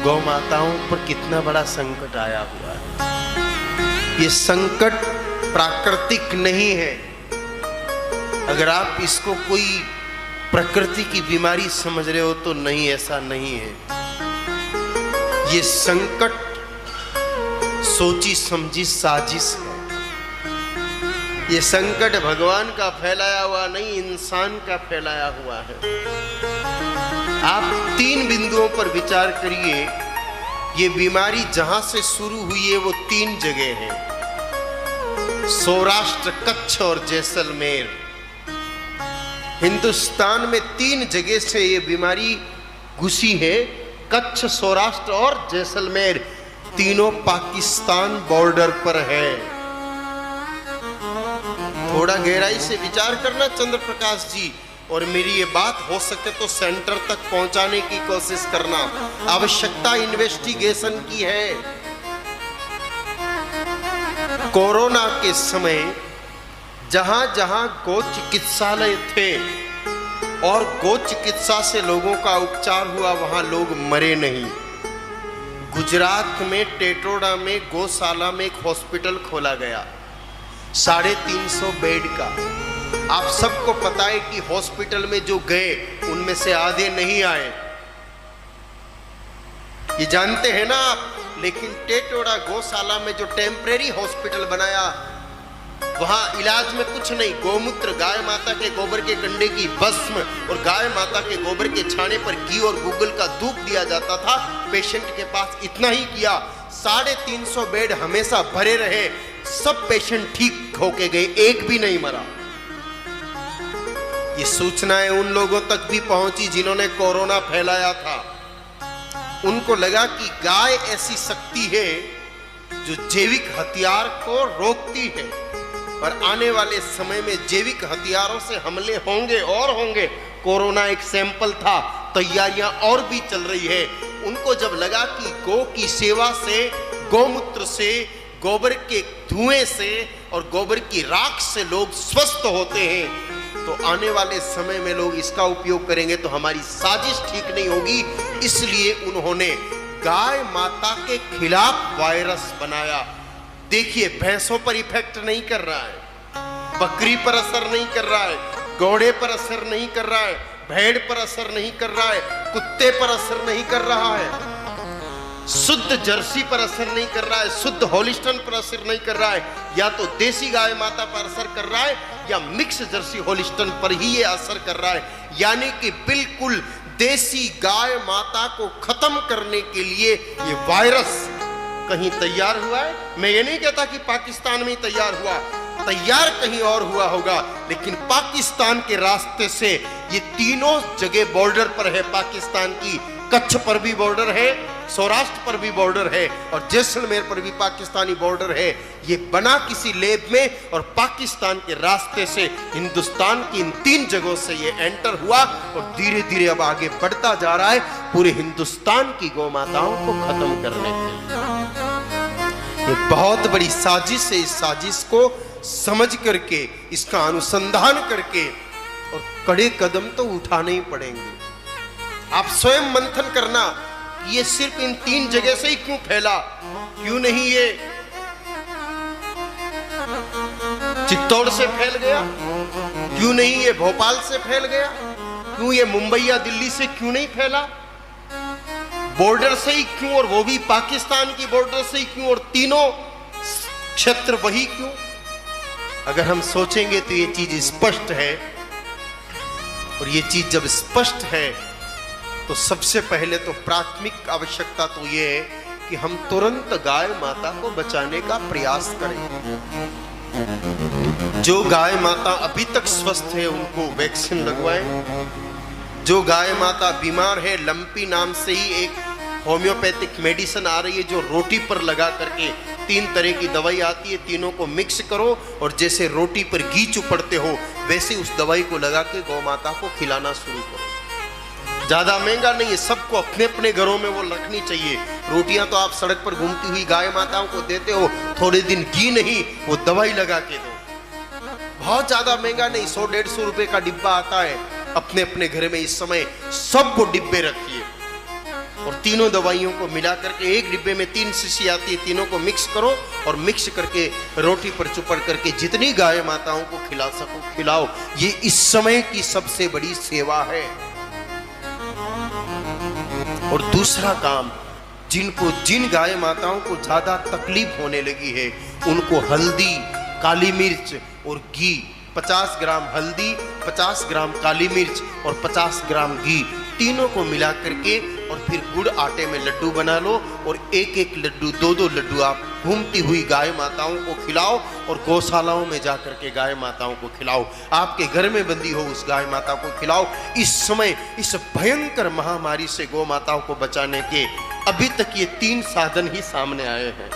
गौ माताओं पर कितना बड़ा संकट आया हुआ है। ये संकट प्राकृतिक नहीं है। अगर आप इसको कोई प्रकृति की बीमारी समझ रहे हो तो नहीं, ऐसा नहीं है। ये संकट सोची समझी साजिश है। ये संकट भगवान का फैलाया हुआ नहीं, इंसान का फैलाया हुआ है। आप 3 बिंदुओं पर विचार करिए। ये बीमारी जहां से शुरू हुई है वो 3 जगह है, सौराष्ट्र, कच्छ और जैसलमेर। हिंदुस्तान में 3 जगह से ये बीमारी घुसी है, कच्छ, सौराष्ट्र और जैसलमेर। तीनों पाकिस्तान बॉर्डर पर है। थोड़ा गहराई से विचार करना चंद्र प्रकाश जी, और मेरी ये बात हो सके तो सेंटर तक पहुंचाने की कोशिश करना। आवश्यकता इन्वेस्टिगेशन की है। कोरोना के समय जहां जहां गो चिकित्सालय थे और गो चिकित्सा से लोगों का उपचार हुआ, वहां लोग मरे नहीं। गुजरात में टेटोड़ा में गौशाला में एक हॉस्पिटल खोला गया 350 बेड का। आप सबको पता है कि हॉस्पिटल में जो गए उनमें से आधे नहीं आए, ये जानते हैं ना आप। लेकिन टेटोड़ा गौशाला में जो टेम्परेरी हॉस्पिटल बनाया, वहां इलाज में कुछ नहीं, गोमूत्र, गाय माता के गोबर के कंडे की भस्म और गाय माता के गोबर के छाने पर घी और गूगल का धूप दिया जाता था पेशेंट के पास। इतना ही किया। 350 बेड हमेशा भरे रहे। सब पेशेंट ठीक होके गए, एक भी नहीं मरा। ये सूचनाएं उन लोगों तक भी पहुंची जिन्होंने कोरोना फैलाया था। उनको लगा कि गाय ऐसी शक्ति है जो जैविक हथियार को रोकती है, और आने वाले समय में जैविक हथियारों से हमले होंगे और होंगे। कोरोना एक सैंपल था, तैयारियां और भी चल रही है। उनको जब लगा कि गौ की सेवा से, गौमूत्र से, गोबर के धुएं से और गोबर की राख से लोग स्वस्थ होते हैं, तो आने वाले समय में लोग इसका उपयोग करेंगे तो हमारी साजिश ठीक नहीं होगी। इसलिए उन्होंने गाय माता के खिलाफ वायरस बनाया। देखिए, भैंसों पर इफेक्ट नहीं कर रहा है, बकरी पर असर नहीं कर रहा है, घोड़े पर असर नहीं कर रहा है, भेड़ पर असर नहीं कर रहा है, कुत्ते पर असर नहीं कर रहा है, शुद्ध जर्सी पर असर नहीं कर रहा है, शुद्ध होलिस्टन पर असर नहीं कर रहा है। या तो देसी गाय माता पर असर कर रहा है या मिक्स जर्सी होलिस्टन पर ही ये असर कर रहा है। यानी कि बिल्कुल देसी गाय माता को खत्म करने के लिए ये वायरस कहीं तैयार हुआ है। मैं ये नहीं कहता कि पाकिस्तान में ही तैयार हुआ, तैयार कहीं और हुआ होगा, लेकिन पाकिस्तान के रास्ते से ये तीनों जगह बॉर्डर पर है पाकिस्तान की। कच्छ पर भी बॉर्डर है, सौराष्ट्र पर भी बॉर्डर है और जैसलमेर पर भी पाकिस्तानी बॉर्डर है। ये बना किसी लैब में और पाकिस्तान के रास्ते से हिंदुस्तान की इन 3 जगहों से ये एंटर हुआ और धीरे धीरे अब आगे बढ़ता जा रहा है पूरे हिंदुस्तान की गौ माताओं को खत्म करने के लिए। ये बहुत बड़ी साजिश है। इस साजिश को समझ करके, इसका अनुसंधान करके और कड़े कदम तो उठाने ही पड़ेंगे। आप स्वयं मंथन करना, ये सिर्फ इन 3 जगह से ही क्यों फैला? क्यों नहीं ये चित्तौड़ से फैल गया? क्यों नहीं ये भोपाल से फैल गया? क्यों ये मुंबई या दिल्ली से क्यों नहीं फैला? बॉर्डर से ही क्यों, और वो भी पाकिस्तान की बॉर्डर से ही क्यों, और तीनों क्षेत्र वही क्यों? अगर हम सोचेंगे तो ये चीज स्पष्ट है, और ये चीज जब स्पष्ट है तो सबसे पहले तो प्राथमिक आवश्यकता तो ये है कि हम तुरंत गाय माता को बचाने का प्रयास करें। जो गाय माता अभी तक स्वस्थ है उनको वैक्सीन लगवाएं। जो गाय माता बीमार है, लंपी नाम से ही एक होम्योपैथिक मेडिसिन आ रही है जो रोटी पर लगा करके 3 तरह की दवाई आती है, तीनों को मिक्स करो और जैसे रोटी पर घी चुपड़ते हो वैसे उस दवाई को लगा के गौ माता को खिलाना शुरू करो। ज्यादा महंगा नहीं है, सबको अपने अपने घरों में वो रखनी चाहिए। रोटियां तो आप सड़क पर घूमती हुई गाय माताओं को देते हो, थोड़े दिन घी नहीं, वो दवाई लगा के दो। बहुत ज्यादा महंगा नहीं, 100-150 रुपए का डिब्बा आता है। अपने अपने घर में इस समय सब वो डिब्बे रखिए। और तीनों दवाइयों को मिला करके एक डिब्बे में 3 शीशी आती है, तीनों को मिक्स करो और मिक्स करके रोटी पर चुपड़ करके जितनी गाय माताओं को खिला सको खिलाओ। ये इस समय की सबसे बड़ी सेवा है। और दूसरा काम, जिन गाय माताओं को ज्यादा तकलीफ होने लगी है उनको हल्दी, काली मिर्च और घी, 50 ग्राम हल्दी, 50 ग्राम काली मिर्च और 50 ग्राम घी, तीनों को मिला करके और फिर गुड़ आटे में लड्डू बना लो और एक एक लड्डू, 2-2 लड्डू आप घूमती हुई गाय माताओं को खिलाओ और गौशालाओं में जा करके गाय माताओं को खिलाओ। आपके घर में बंदी हो उस गाय माता को खिलाओ। इस समय इस भयंकर महामारी से गौ माताओं को बचाने के अभी तक ये 3 साधन ही सामने आए हैं।